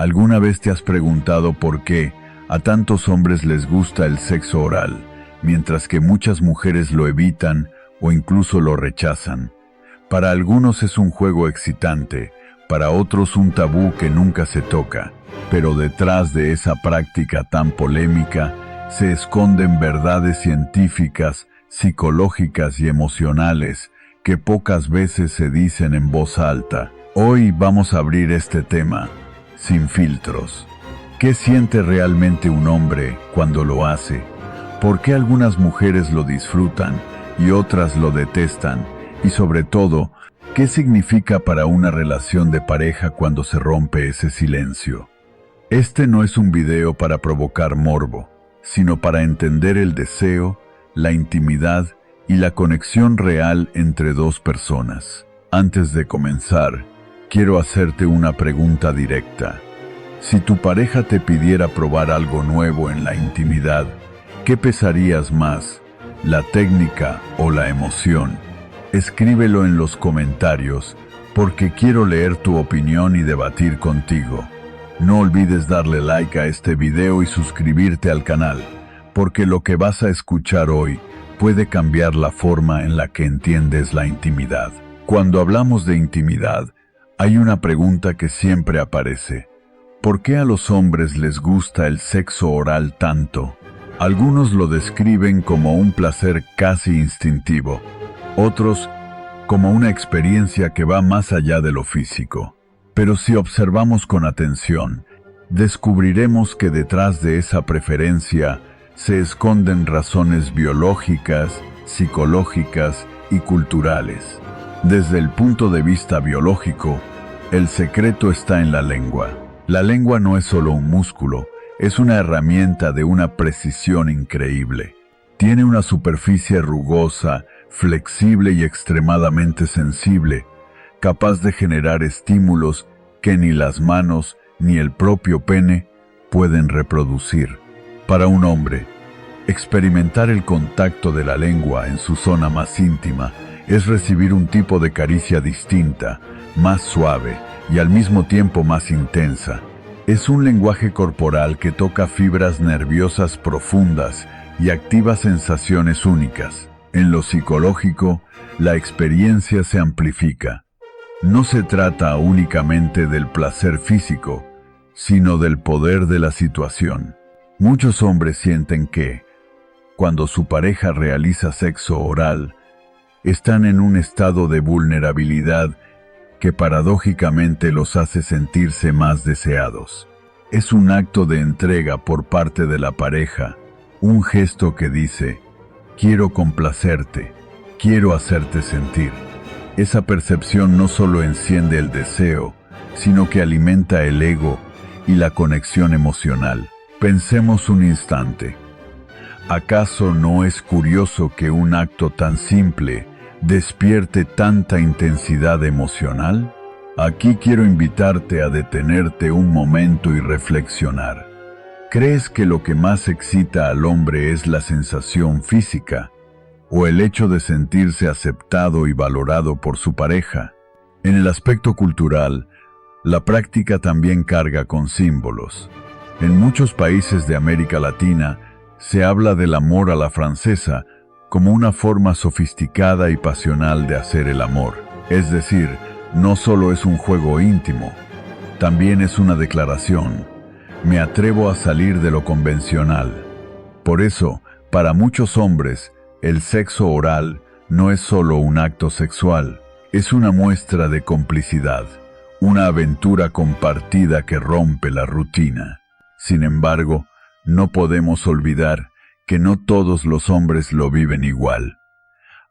¿Alguna vez te has preguntado por qué a tantos hombres les gusta el sexo oral, mientras que muchas mujeres lo evitan o incluso lo rechazan? Para algunos es un juego excitante, para otros un tabú que nunca se toca, pero detrás de esa práctica tan polémica se esconden verdades científicas, psicológicas y emocionales que pocas veces se dicen en voz alta. Hoy vamos a abrir este tema, sin filtros. ¿Qué siente realmente un hombre cuando lo hace? ¿Por qué algunas mujeres lo disfrutan y otras lo detestan? Y sobre todo, ¿qué significa para una relación de pareja cuando se rompe ese silencio? Este no es un video para provocar morbo, sino para entender el deseo, la intimidad y la conexión real entre dos personas. Antes de comenzar, quiero hacerte una pregunta directa. Si tu pareja te pidiera probar algo nuevo en la intimidad, ¿qué pesarías más, la técnica o la emoción? Escríbelo en los comentarios, porque quiero leer tu opinión y debatir contigo. No olvides darle like a este video y suscribirte al canal, porque lo que vas a escuchar hoy puede cambiar la forma en la que entiendes la intimidad. Cuando hablamos de intimidad, hay una pregunta que siempre aparece. ¿Por qué a los hombres les gusta el sexo oral tanto? Algunos lo describen como un placer casi instintivo, otros como una experiencia que va más allá de lo físico. Pero si observamos con atención, descubriremos que detrás de esa preferencia se esconden razones biológicas, psicológicas y culturales. Desde el punto de vista biológico, el secreto está en la lengua. La lengua no es solo un músculo, es una herramienta de una precisión increíble. Tiene una superficie rugosa, flexible y extremadamente sensible, capaz de generar estímulos que ni las manos ni el propio pene pueden reproducir. Para un hombre, experimentar el contacto de la lengua en su zona más íntima es recibir un tipo de caricia distinta, más suave y al mismo tiempo más intensa. Es un lenguaje corporal que toca fibras nerviosas profundas y activa sensaciones únicas. En lo psicológico, la experiencia se amplifica. No se trata únicamente del placer físico, sino del poder de la situación. Muchos hombres sienten que, cuando su pareja realiza sexo oral, están en un estado de vulnerabilidad que paradójicamente los hace sentirse más deseados. Es un acto de entrega por parte de la pareja, un gesto que dice, quiero complacerte, quiero hacerte sentir. Esa percepción no solo enciende el deseo, sino que alimenta el ego y la conexión emocional. Pensemos un instante. ¿Acaso no es curioso que un acto tan simple despierte tanta intensidad emocional? Aquí quiero invitarte a detenerte un momento y reflexionar. ¿Crees que lo que más excita al hombre es la sensación física o el hecho de sentirse aceptado y valorado por su pareja? En el aspecto cultural, la práctica también carga con símbolos. En muchos países de América Latina se habla del amor a la francesa como una forma sofisticada y pasional de hacer el amor. Es decir, no solo es un juego íntimo, también es una declaración. Me atrevo a salir de lo convencional. Por eso, para muchos hombres, el sexo oral no es solo un acto sexual, es una muestra de complicidad, una aventura compartida que rompe la rutina. Sin embargo, no podemos olvidar que no todos los hombres lo viven igual.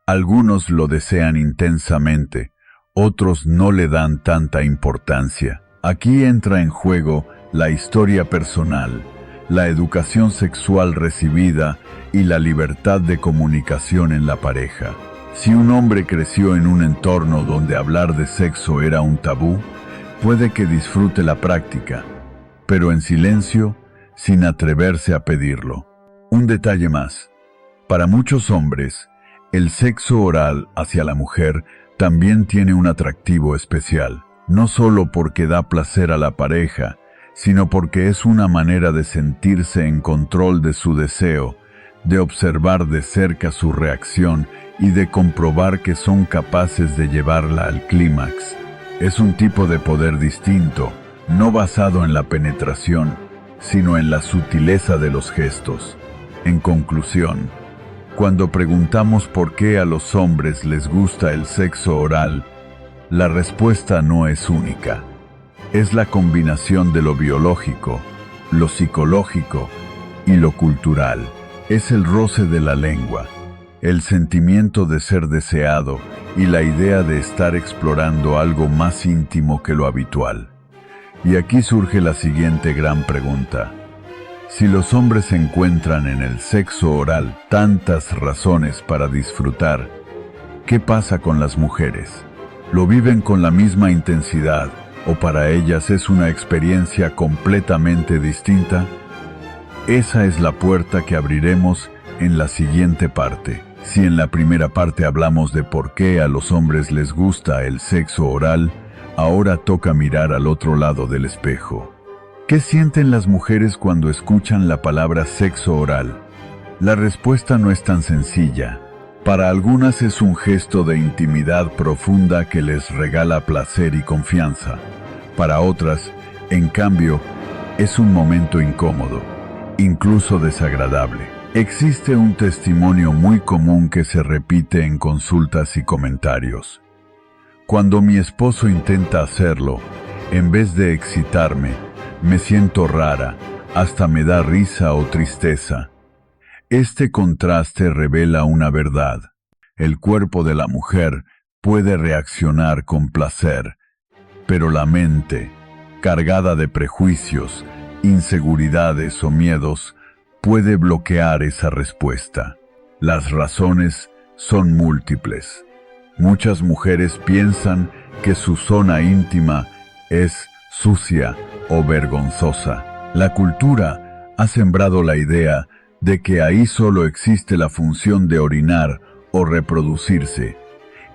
Algunos lo desean intensamente, otros no le dan tanta importancia. Aquí entra en juego la historia personal, la educación sexual recibida y la libertad de comunicación en la pareja. Si un hombre creció en un entorno donde hablar de sexo era un tabú, puede que disfrute la práctica, pero en silencio, sin atreverse a pedirlo. Un detalle más. Para muchos hombres, el sexo oral hacia la mujer también tiene un atractivo especial, no solo porque da placer a la pareja, sino porque es una manera de sentirse en control de su deseo, de observar de cerca su reacción y de comprobar que son capaces de llevarla al clímax. Es un tipo de poder distinto, no basado en la penetración, sino en la sutileza de los gestos. En conclusión, cuando preguntamos por qué a los hombres les gusta el sexo oral, la respuesta no es única. Es la combinación de lo biológico, lo psicológico y lo cultural. Es el roce de la lengua, el sentimiento de ser deseado y la idea de estar explorando algo más íntimo que lo habitual. Y aquí surge la siguiente gran pregunta. Si los hombres encuentran en el sexo oral tantas razones para disfrutar, ¿qué pasa con las mujeres? ¿Lo viven con la misma intensidad o para ellas es una experiencia completamente distinta? Esa es la puerta que abriremos en la siguiente parte. Si en la primera parte hablamos de por qué a los hombres les gusta el sexo oral, ahora toca mirar al otro lado del espejo. ¿Qué sienten las mujeres cuando escuchan la palabra sexo oral? La respuesta no es tan sencilla. Para algunas es un gesto de intimidad profunda que les regala placer y confianza. Para otras, en cambio, es un momento incómodo, incluso desagradable. Existe un testimonio muy común que se repite en consultas y comentarios. Cuando mi esposo intenta hacerlo, en vez de excitarme, me siento rara, hasta me da risa o tristeza. Este contraste revela una verdad. El cuerpo de la mujer puede reaccionar con placer, pero la mente, cargada de prejuicios, inseguridades o miedos, puede bloquear esa respuesta. Las razones son múltiples. Muchas mujeres piensan que su zona íntima es sucia o vergonzosa. La cultura ha sembrado la idea de que ahí solo existe la función de orinar o reproducirse,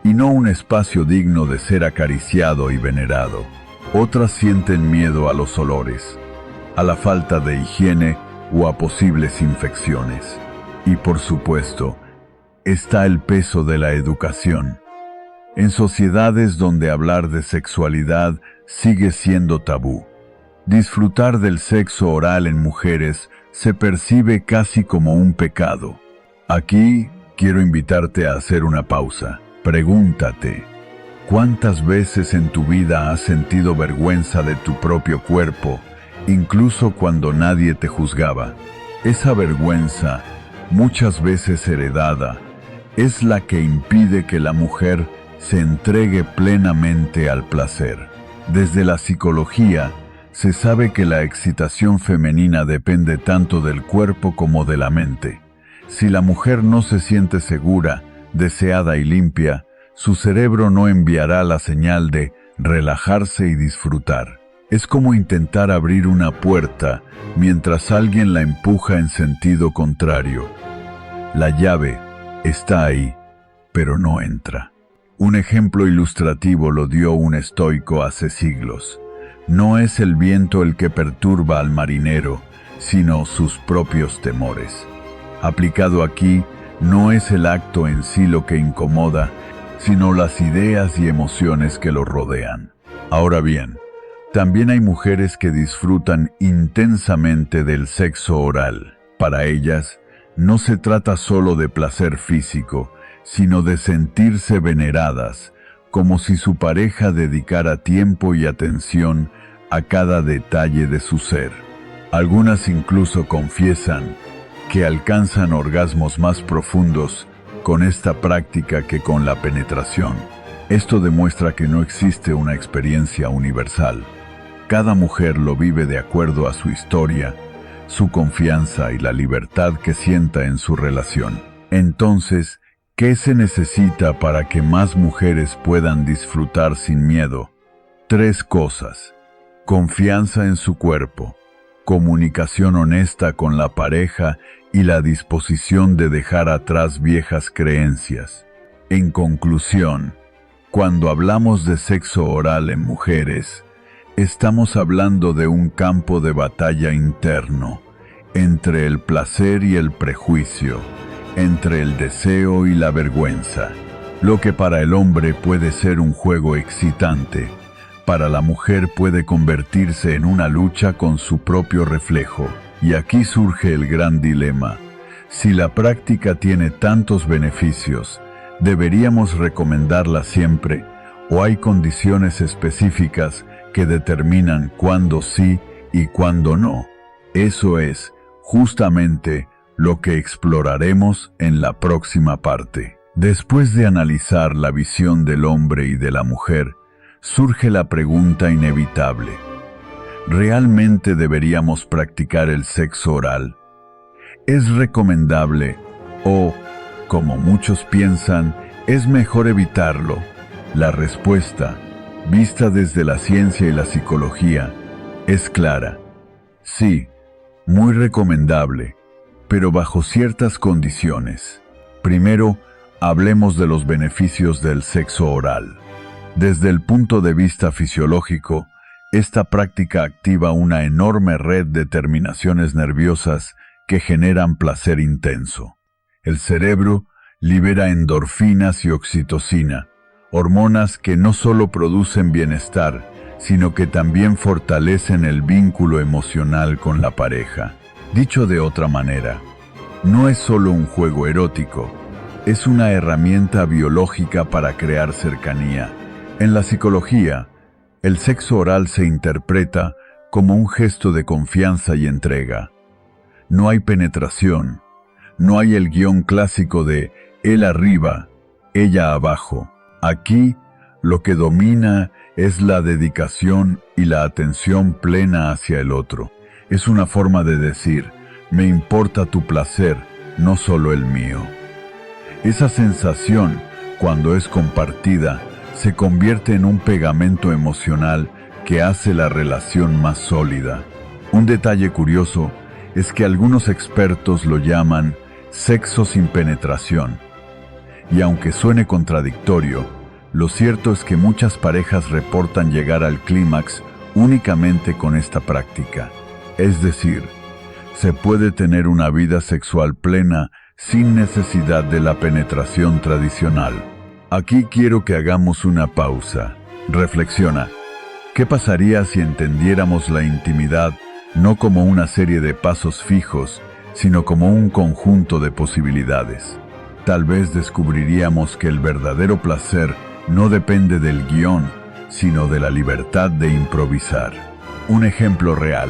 y no un espacio digno de ser acariciado y venerado. Otras sienten miedo a los olores, a la falta de higiene o a posibles infecciones. Y por supuesto, está el peso de la educación. En sociedades donde hablar de sexualidad sigue siendo tabú, disfrutar del sexo oral en mujeres se percibe casi como un pecado. Aquí quiero invitarte a hacer una pausa. Pregúntate, ¿cuántas veces en tu vida has sentido vergüenza de tu propio cuerpo, incluso cuando nadie te juzgaba? Esa vergüenza, muchas veces heredada, es la que impide que la mujer se entregue plenamente al placer. Desde la psicología, se sabe que la excitación femenina depende tanto del cuerpo como de la mente. Si la mujer no se siente segura, deseada y limpia, su cerebro no enviará la señal de relajarse y disfrutar. Es como intentar abrir una puerta mientras alguien la empuja en sentido contrario. La llave está ahí, pero no entra. Un ejemplo ilustrativo lo dio un estoico hace siglos. No es el viento el que perturba al marinero, sino sus propios temores. Aplicado aquí, no es el acto en sí lo que incomoda, sino las ideas y emociones que lo rodean. Ahora bien, también hay mujeres que disfrutan intensamente del sexo oral. Para ellas, no se trata solo de placer físico, sino de sentirse veneradas, como si su pareja dedicara tiempo y atención a cada detalle de su ser. Algunas incluso confiesan que alcanzan orgasmos más profundos con esta práctica que con la penetración. Esto demuestra que no existe una experiencia universal. Cada mujer lo vive de acuerdo a su historia, su confianza y la libertad que sienta en su relación. Entonces, ¿qué se necesita para que más mujeres puedan disfrutar sin miedo? 3 cosas. Confianza en su cuerpo, comunicación honesta con la pareja y la disposición de dejar atrás viejas creencias. En conclusión, cuando hablamos de sexo oral en mujeres, Estamos hablando de un campo de batalla interno, entre el placer y el prejuicio, entre el deseo y la vergüenza. Lo que para el hombre puede ser un juego excitante, para la mujer puede convertirse en una lucha con su propio reflejo. Y aquí surge el gran dilema. Si la práctica tiene tantos beneficios, ¿deberíamos recomendarla siempre? ¿O hay condiciones específicas que determinan cuándo sí y cuándo no? Eso es, justamente, lo que exploraremos en la próxima parte. Después de analizar la visión del hombre y de la mujer, surge la pregunta inevitable. ¿Realmente deberíamos practicar el sexo oral? ¿Es recomendable o, como muchos piensan, es mejor evitarlo? La respuesta, vista desde la ciencia y la psicología, es clara. Sí, muy recomendable, pero bajo ciertas condiciones. Primero, hablemos de los beneficios del sexo oral. Desde el punto de vista fisiológico, esta práctica activa una enorme red de terminaciones nerviosas que generan placer intenso. El cerebro libera endorfinas y oxitocina, hormonas que no solo producen bienestar, sino que también fortalecen el vínculo emocional con la pareja. Dicho de otra manera, no es solo un juego erótico, es una herramienta biológica para crear cercanía. En la psicología, el sexo oral se interpreta como un gesto de confianza y entrega. No hay penetración, no hay el guión clásico de él arriba, ella abajo. Aquí, lo que domina es la dedicación y la atención plena hacia el otro. Es una forma de decir, me importa tu placer, no solo el mío. Esa sensación, cuando es compartida, se convierte en un pegamento emocional que hace la relación más sólida. Un detalle curioso es que algunos expertos lo llaman sexo sin penetración. Y aunque suene contradictorio, lo cierto es que muchas parejas reportan llegar al clímax únicamente con esta práctica. Es decir, se puede tener una vida sexual plena sin necesidad de la penetración tradicional. Aquí quiero que hagamos una pausa. Reflexiona. ¿Qué pasaría si entendiéramos la intimidad no como una serie de pasos fijos, sino como un conjunto de posibilidades? Tal vez descubriríamos que el verdadero placer no depende del guión, sino de la libertad de improvisar. Un ejemplo real.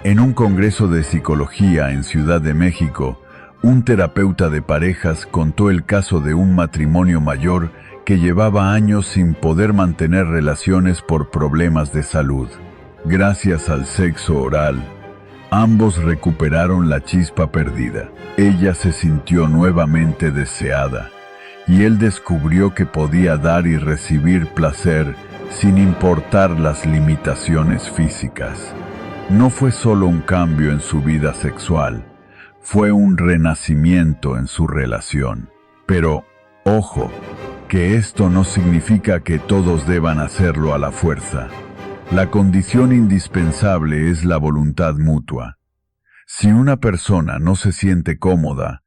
En un congreso de psicología en Ciudad de México, un terapeuta de parejas contó el caso de un matrimonio mayor que llevaba años sin poder mantener relaciones por problemas de salud. Gracias al sexo oral, ambos recuperaron la chispa perdida. Ella se sintió nuevamente deseada, y él descubrió que podía dar y recibir placer sin importar las limitaciones físicas. No fue solo un cambio en su vida sexual, fue un renacimiento en su relación. Pero, ojo, que esto no significa que todos deban hacerlo a la fuerza. La condición indispensable es la voluntad mutua. Si una persona no se siente cómoda,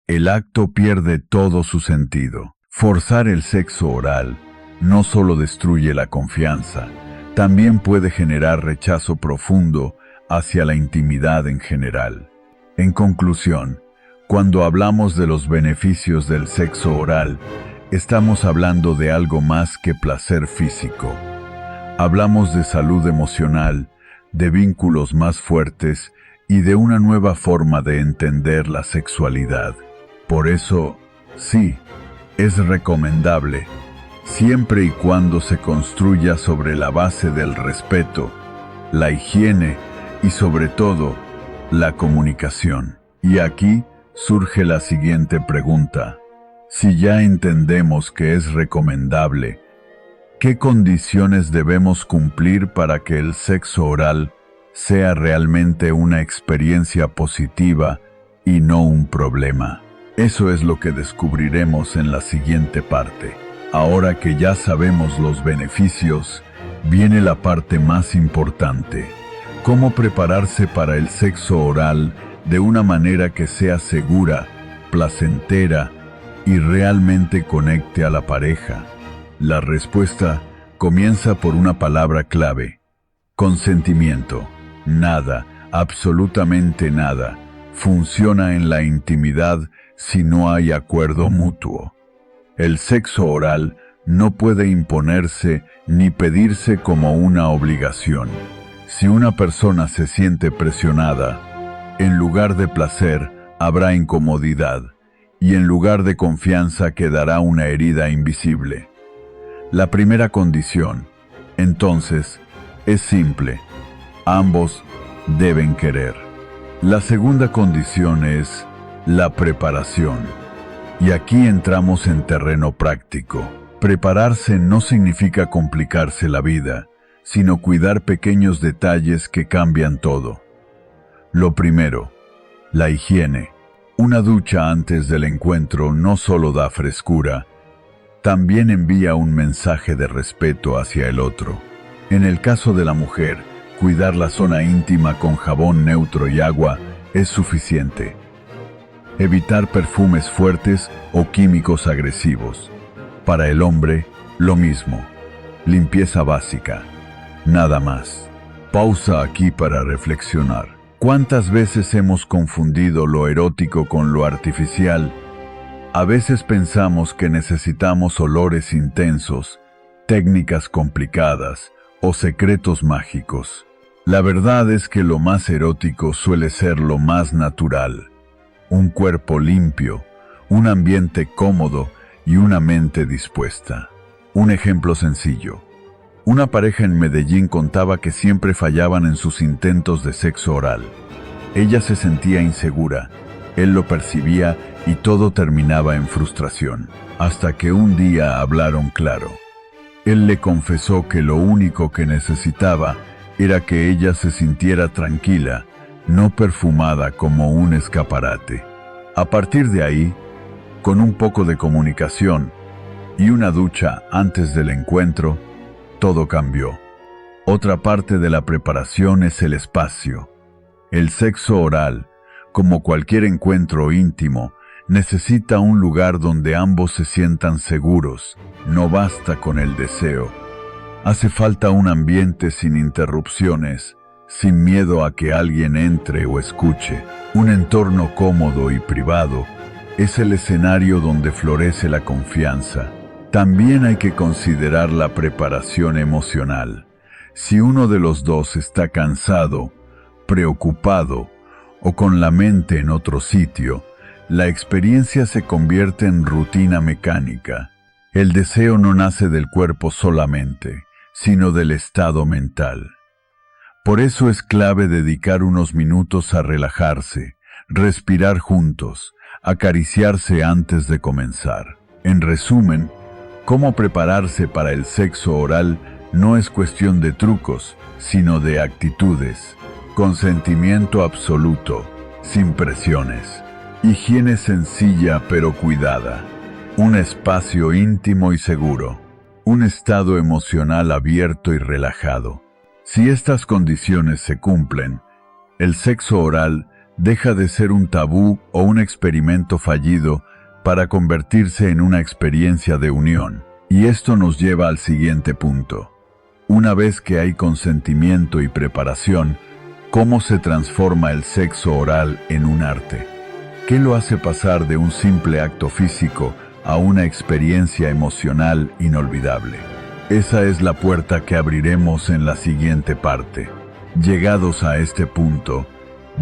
el acto pierde todo su sentido. Forzar el sexo oral no solo destruye la confianza, también puede generar rechazo profundo hacia la intimidad en general. En conclusión, cuando hablamos de los beneficios del sexo oral, estamos hablando de algo más que placer físico. Hablamos de salud emocional, de vínculos más fuertes y de una nueva forma de entender la sexualidad. Por eso, sí, es recomendable, siempre y cuando se construya sobre la base del respeto, la higiene y sobre todo, la comunicación. Y aquí surge la siguiente pregunta. Si ya entendemos que es recomendable, ¿qué condiciones debemos cumplir para que el sexo oral sea realmente una experiencia positiva y no un problema? Eso es lo que descubriremos en la siguiente parte. Ahora que ya sabemos los beneficios, Viene la parte más importante: cómo prepararse para el sexo oral de una manera que sea segura, placentera y realmente conecte a la pareja. La respuesta comienza por una palabra clave: consentimiento. Nada, absolutamente nada, funciona en la intimidad si no hay acuerdo mutuo. El sexo oral no puede imponerse ni pedirse como una obligación. Si una persona se siente presionada, en lugar de placer habrá incomodidad, y en lugar de confianza quedará una herida invisible. La primera condición, entonces, es simple: ambos deben querer. La segunda condición es la preparación. Y aquí entramos en terreno práctico. Prepararse no significa complicarse la vida, sino cuidar pequeños detalles que cambian todo. Lo primero, la higiene. Una ducha antes del encuentro no solo da frescura, también envía un mensaje de respeto hacia el otro. En el caso de la mujer, cuidar la zona íntima con jabón neutro y agua es suficiente. Evitar perfumes fuertes o químicos agresivos. Para el hombre, lo mismo. Limpieza básica. Nada más. Pausa aquí para reflexionar. ¿Cuántas veces hemos confundido lo erótico con lo artificial? A veces pensamos que necesitamos olores intensos, técnicas complicadas o secretos mágicos. La verdad es que lo más erótico suele ser lo más natural. Un cuerpo limpio, un ambiente cómodo y una mente dispuesta. Un ejemplo sencillo. Una pareja en Medellín contaba que siempre fallaban en sus intentos de sexo oral. Ella se sentía insegura, él lo percibía y todo terminaba en frustración. Hasta que un día hablaron claro. Él le confesó que lo único que necesitaba era que ella se sintiera tranquila, no perfumada como un escaparate. A partir de ahí, con un poco de comunicación y una ducha antes del encuentro, todo cambió. Otra parte de la preparación es el espacio. El sexo oral, como cualquier encuentro íntimo, necesita un lugar donde ambos se sientan seguros. No basta con el deseo. Hace falta un ambiente sin interrupciones, sin miedo a que alguien entre o escuche. Un entorno cómodo y privado es el escenario donde florece la confianza. También hay que considerar la preparación emocional. Si uno de los dos está cansado, preocupado o con la mente en otro sitio, la experiencia se convierte en rutina mecánica. El deseo no nace del cuerpo solamente, sino del estado mental. Por eso es clave dedicar unos minutos a relajarse, respirar juntos, acariciarse antes de comenzar. En resumen, cómo prepararse para el sexo oral no es cuestión de trucos, sino de actitudes. Consentimiento absoluto, sin presiones. Higiene sencilla pero cuidada. Un espacio íntimo y seguro. Un estado emocional abierto y relajado. Si estas condiciones se cumplen, el sexo oral deja de ser un tabú o un experimento fallido para convertirse en una experiencia de unión. Y esto nos lleva al siguiente punto. Una vez que hay consentimiento y preparación, ¿cómo se transforma el sexo oral en un arte? ¿Qué lo hace pasar de un simple acto físico a una experiencia emocional inolvidable? Esa es la puerta que abriremos en la siguiente parte. Llegados a este punto,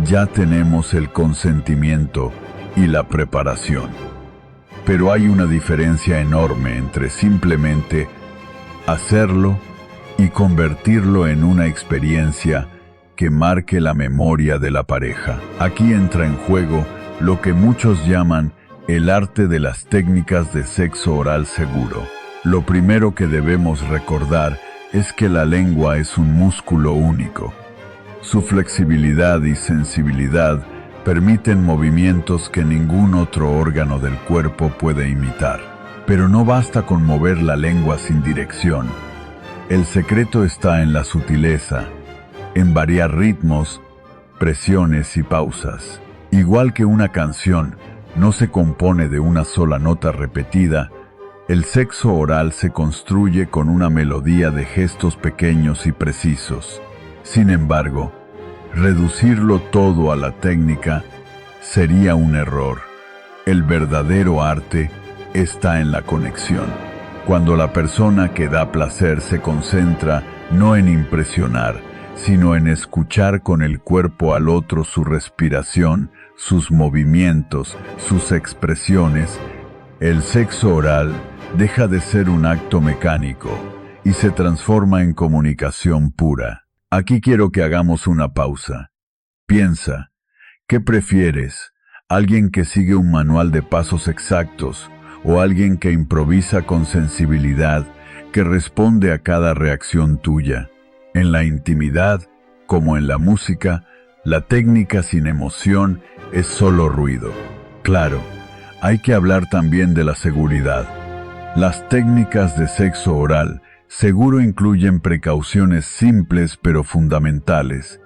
ya tenemos el consentimiento y la preparación. Pero hay una diferencia enorme entre simplemente hacerlo y convertirlo en una experiencia que marque la memoria de la pareja. Aquí entra en juego lo que muchos llaman el arte de las técnicas de sexo oral seguro. Lo primero que debemos recordar es que la lengua es un músculo único. Su flexibilidad y sensibilidad permiten movimientos que ningún otro órgano del cuerpo puede imitar. Pero no basta con mover la lengua sin dirección. El secreto está en la sutileza, en variar ritmos, presiones y pausas. Igual que una canción no se compone de una sola nota repetida, el sexo oral se construye con una melodía de gestos pequeños y precisos. Sin embargo, reducirlo todo a la técnica sería un error. El verdadero arte está en la conexión. Cuando la persona que da placer se concentra no en impresionar, sino en escuchar con el cuerpo al otro su respiración, sus movimientos, sus expresiones, el sexo oral deja de ser un acto mecánico y se transforma en comunicación pura. Aquí quiero que hagamos una pausa. Piensa, ¿qué prefieres? ¿Alguien que sigue un manual de pasos exactos o alguien que improvisa con sensibilidad, que responde a cada reacción tuya? En la intimidad, como en la música, la técnica sin emoción es solo ruido. Claro, hay que hablar también de la seguridad. Las técnicas de sexo oral seguro incluyen precauciones simples pero fundamentales.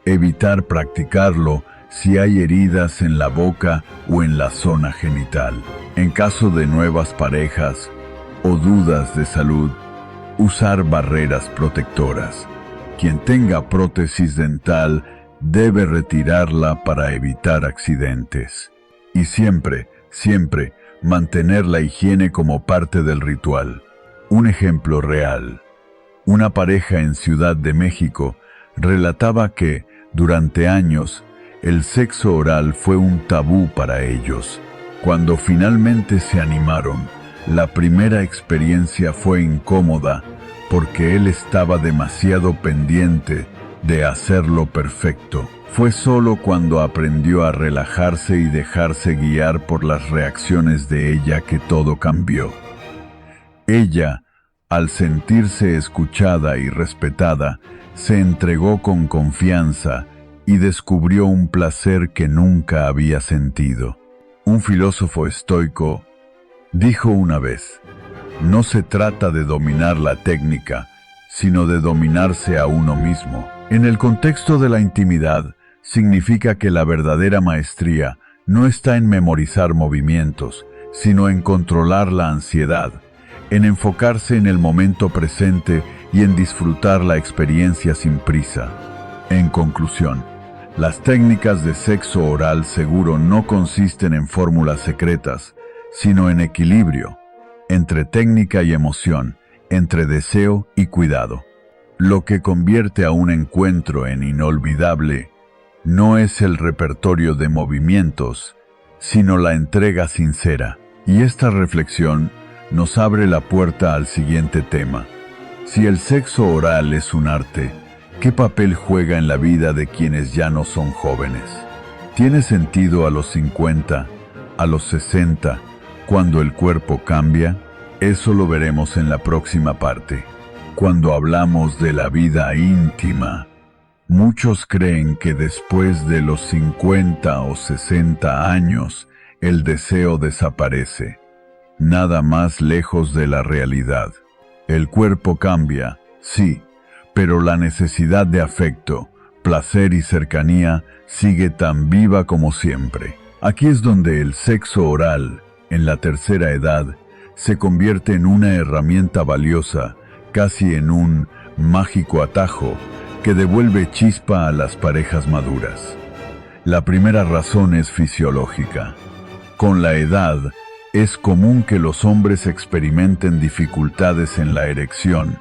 Evitar practicarlo si hay heridas en la boca o en la zona genital. En caso de nuevas parejas o dudas de salud, usar barreras protectoras. Quien tenga prótesis dental debe retirarla para evitar accidentes. Y siempre, mantener la higiene como parte del ritual. Un ejemplo real. Una pareja en Ciudad de México relataba que, durante años, el sexo oral fue un tabú para ellos. Cuando finalmente se animaron, la primera experiencia fue incómoda porque él estaba demasiado pendiente de hacerlo perfecto. Fue solo cuando aprendió a relajarse y dejarse guiar por las reacciones de ella que todo cambió. Ella, al sentirse escuchada y respetada, se entregó con confianza y descubrió un placer que nunca había sentido. Un filósofo estoico dijo una vez: no se trata de dominar la técnica, sino de dominarse a uno mismo. En el contexto de la intimidad, significa que la verdadera maestría no está en memorizar movimientos, sino en controlar la ansiedad, en enfocarse en el momento presente y en disfrutar la experiencia sin prisa. En conclusión, las técnicas de sexo oral seguro no consisten en fórmulas secretas, sino en equilibrio, entre técnica y emoción, entre deseo y cuidado. Lo que convierte a un encuentro en inolvidable no es el repertorio de movimientos, sino la entrega sincera. Y esta reflexión nos abre la puerta al siguiente tema. Si el sexo oral es un arte, ¿qué papel juega en la vida de quienes ya no son jóvenes? ¿Tiene sentido a los 50, a los 60, cuando el cuerpo cambia? Eso lo veremos en la próxima parte. Cuando hablamos de la vida íntima, muchos creen que después de los 50 o 60 años, el deseo desaparece. Nada más lejos de la realidad. El cuerpo cambia, sí, pero la necesidad de afecto, placer y cercanía sigue tan viva como siempre. Aquí es donde el sexo oral, en la tercera edad, se convierte en una herramienta valiosa, casi en un mágico atajo que devuelve chispa a las parejas maduras. La primera razón es fisiológica. Con la edad, es común que los hombres experimenten dificultades en la erección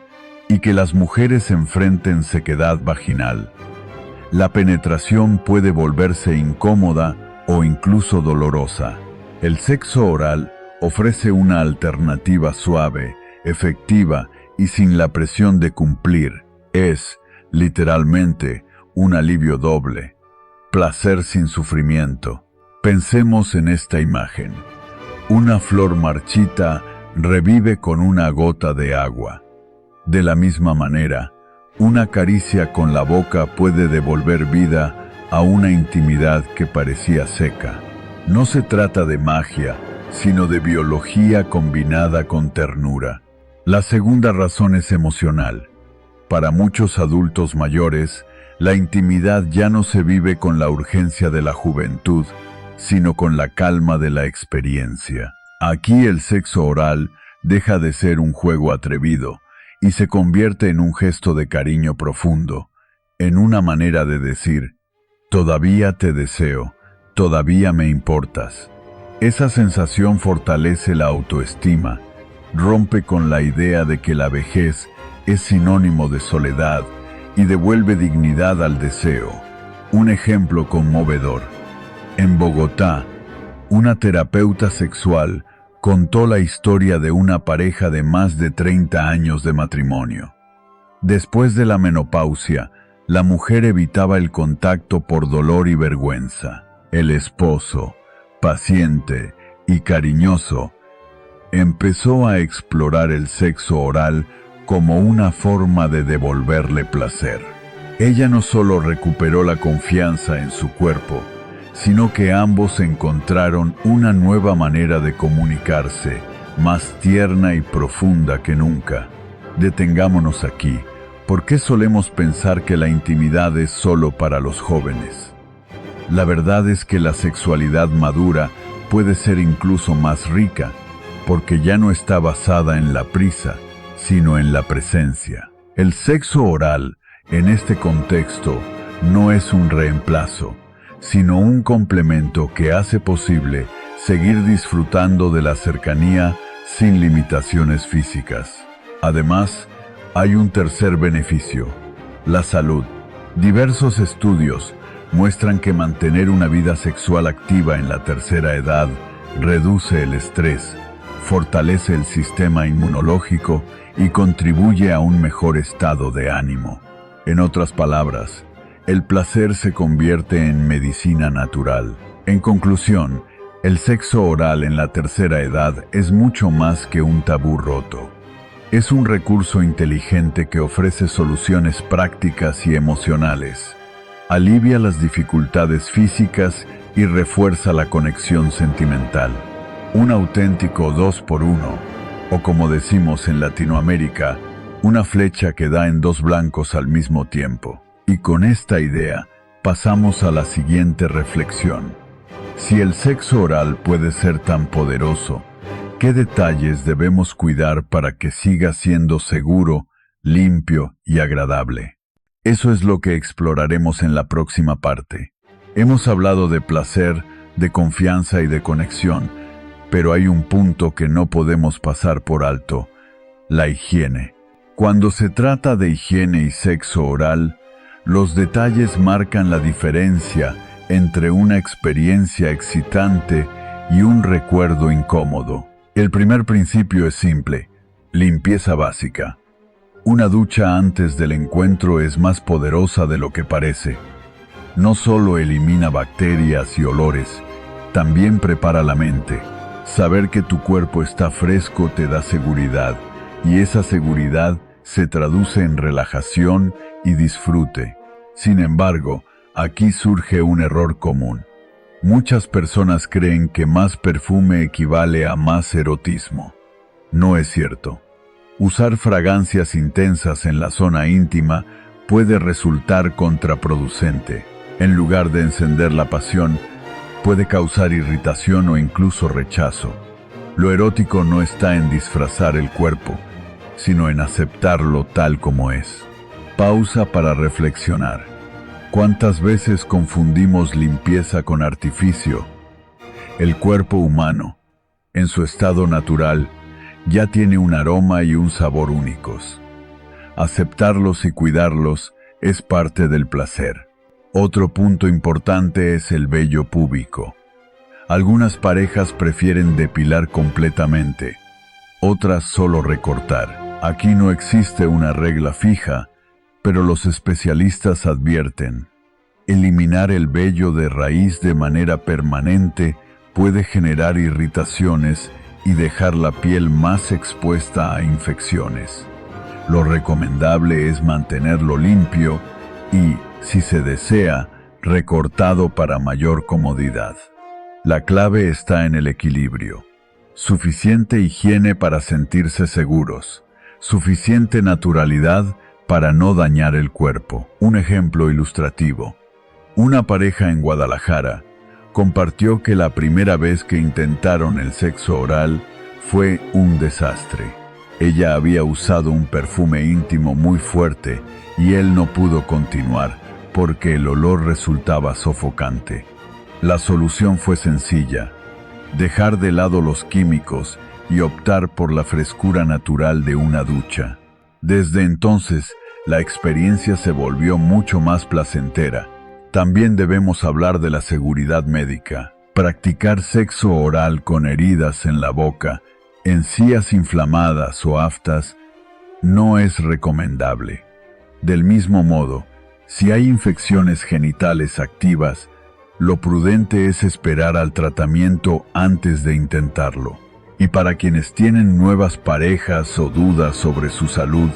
y que las mujeres enfrenten sequedad vaginal. La penetración puede volverse incómoda o incluso dolorosa. El sexo oral ofrece una alternativa suave, efectiva y sin la presión de cumplir. Es, literalmente, un alivio doble. Placer sin sufrimiento. Pensemos en esta imagen. Una flor marchita revive con una gota de agua. De la misma manera, una caricia con la boca puede devolver vida a una intimidad que parecía seca. No se trata de magia, sino de biología combinada con ternura. La segunda razón es emocional. Para muchos adultos mayores, la intimidad ya no se vive con la urgencia de la juventud, sino con la calma de la experiencia. Aquí el sexo oral deja de ser un juego atrevido y se convierte en un gesto de cariño profundo, en una manera de decir, todavía te deseo, todavía me importas. Esa sensación fortalece la autoestima, rompe con la idea de que la vejez es sinónimo de soledad y devuelve dignidad al deseo. Un ejemplo conmovedor. En Bogotá, una terapeuta sexual contó la historia de una pareja de más de 30 años de matrimonio. Después de la menopausia, la mujer evitaba el contacto por dolor y vergüenza. El esposo, paciente y cariñoso, empezó a explorar el sexo oral como una forma de devolverle placer. Ella no solo recuperó la confianza en su cuerpo, sino que ambos encontraron una nueva manera de comunicarse, más tierna y profunda que nunca. Detengámonos aquí. ¿Por qué solemos pensar que la intimidad es solo para los jóvenes? La verdad es que la sexualidad madura puede ser incluso más rica, porque ya no está basada en la prisa, sino en la presencia. El sexo oral, en este contexto, no es un reemplazo, sino un complemento que hace posible seguir disfrutando de la cercanía sin limitaciones físicas. Además, hay un tercer beneficio: la salud. Diversos estudios muestran que mantener una vida sexual activa en la tercera edad reduce el estrés, fortalece el sistema inmunológico y contribuye a un mejor estado de ánimo. En otras palabras, el placer se convierte en medicina natural. En conclusión, el sexo oral en la tercera edad es mucho más que un tabú roto. Es un recurso inteligente que ofrece soluciones prácticas y emocionales, alivia las dificultades físicas y refuerza la conexión sentimental. Un auténtico 2x1, o como decimos en Latinoamérica, una flecha que da en dos blancos al mismo tiempo. Y con esta idea, pasamos a la siguiente reflexión. Si el sexo oral puede ser tan poderoso, ¿qué detalles debemos cuidar para que siga siendo seguro, limpio y agradable? Eso es lo que exploraremos en la próxima parte. Hemos hablado de placer, de confianza y de conexión, pero hay un punto que no podemos pasar por alto: la higiene. Cuando se trata de higiene y sexo oral, los detalles marcan la diferencia entre una experiencia excitante y un recuerdo incómodo. El primer principio es simple: limpieza básica. Una ducha antes del encuentro es más poderosa de lo que parece. No solo elimina bacterias y olores, también prepara la mente. Saber que tu cuerpo está fresco te da seguridad, y esa seguridad se traduce en relajación y disfrute. Sin embargo, aquí surge un error común. Muchas personas creen que más perfume equivale a más erotismo. No es cierto. Usar fragancias intensas en la zona íntima puede resultar contraproducente. En lugar de encender la pasión, puede causar irritación o incluso rechazo. Lo erótico no está en disfrazar el cuerpo, sino en aceptarlo tal como es. Pausa para reflexionar. ¿Cuántas veces confundimos limpieza con artificio? El cuerpo humano, en su estado natural, ya tiene un aroma y un sabor únicos. Aceptarlos y cuidarlos es parte del placer. Otro punto importante es el vello púbico. Algunas parejas prefieren depilar completamente, otras solo recortar. Aquí no existe una regla fija, pero los especialistas advierten: eliminar el vello de raíz de manera permanente puede generar irritaciones y dejar la piel más expuesta a infecciones. Lo recomendable es mantenerlo limpio y, si se desea, recortado para mayor comodidad. La clave está en el equilibrio. Suficiente higiene para sentirse seguros, suficiente naturalidad para no dañar el cuerpo. Un ejemplo ilustrativo. Una pareja en Guadalajara compartió que la primera vez que intentaron el sexo oral fue un desastre. Ella había usado un perfume íntimo muy fuerte y él no pudo continuar porque el olor resultaba sofocante. La solución fue sencilla: dejar de lado los químicos y optar por la frescura natural de una ducha. Desde entonces, la experiencia se volvió mucho más placentera. También debemos hablar de la seguridad médica. Practicar sexo oral con heridas en la boca, encías inflamadas o aftas, no es recomendable. Del mismo modo, si hay infecciones genitales activas, lo prudente es esperar al tratamiento antes de intentarlo. Y para quienes tienen nuevas parejas o dudas sobre su salud,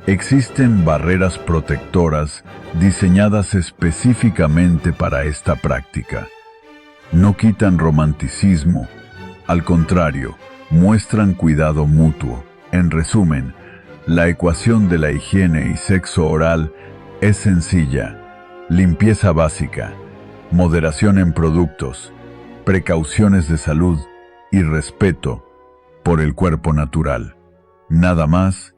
existen barreras protectoras diseñadas específicamente para esta práctica. No quitan romanticismo, al contrario, muestran cuidado mutuo. En resumen, la ecuación de la higiene y sexo oral es sencilla: limpieza básica, moderación en productos, precauciones de salud y respeto por el cuerpo natural. Nada más,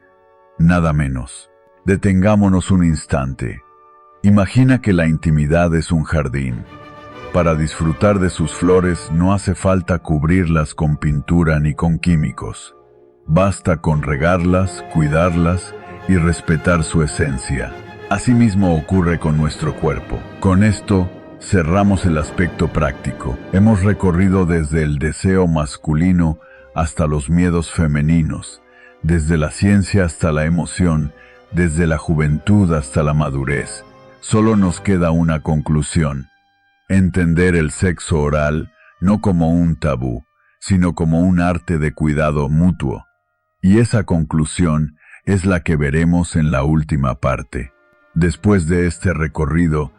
nada menos. Detengámonos un instante. Imagina que la intimidad es un jardín. Para disfrutar de sus flores no hace falta cubrirlas con pintura ni con químicos. Basta con regarlas, cuidarlas y respetar su esencia. Asimismo ocurre con nuestro cuerpo. Con esto cerramos el aspecto práctico. Hemos recorrido desde el deseo masculino hasta los miedos femeninos, desde la ciencia hasta la emoción, desde la juventud hasta la madurez. Solo nos queda una conclusión: entender el sexo oral no como un tabú, sino como un arte de cuidado mutuo. Y esa conclusión es la que veremos en la última parte. Después de este recorrido,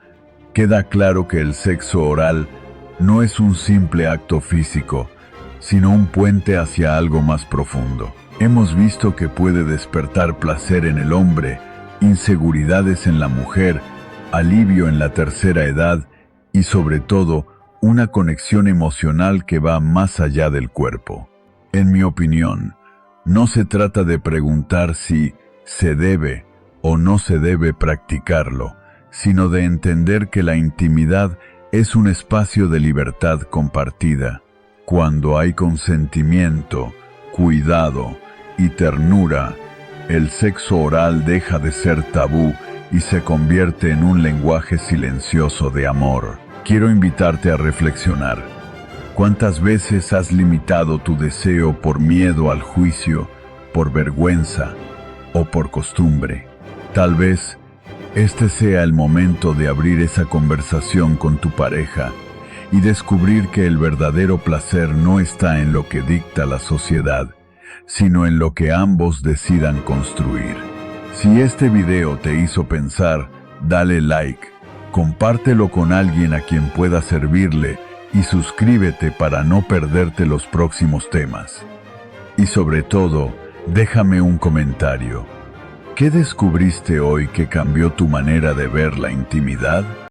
queda claro que el sexo oral no es un simple acto físico, sino un puente hacia algo más profundo. Hemos visto que puede despertar placer en el hombre, inseguridades en la mujer, alivio en la tercera edad y sobre todo una conexión emocional que va más allá del cuerpo. En mi opinión, no se trata de preguntar si se debe o no se debe practicarlo, sino de entender que la intimidad es un espacio de libertad compartida. Cuando hay consentimiento, cuidado y ternura, el sexo oral deja de ser tabú y se convierte en un lenguaje silencioso de amor. Quiero invitarte a reflexionar. ¿Cuántas veces has limitado tu deseo por miedo al juicio, por vergüenza o por costumbre? Tal vez este sea el momento de abrir esa conversación con tu pareja y descubrir que el verdadero placer no está en lo que dicta la sociedad, sino en lo que ambos decidan construir. Si este video te hizo pensar, dale like, compártelo con alguien a quien pueda servirle y suscríbete para no perderte los próximos temas. Y sobre todo, déjame un comentario. ¿Qué descubriste hoy que cambió tu manera de ver la intimidad?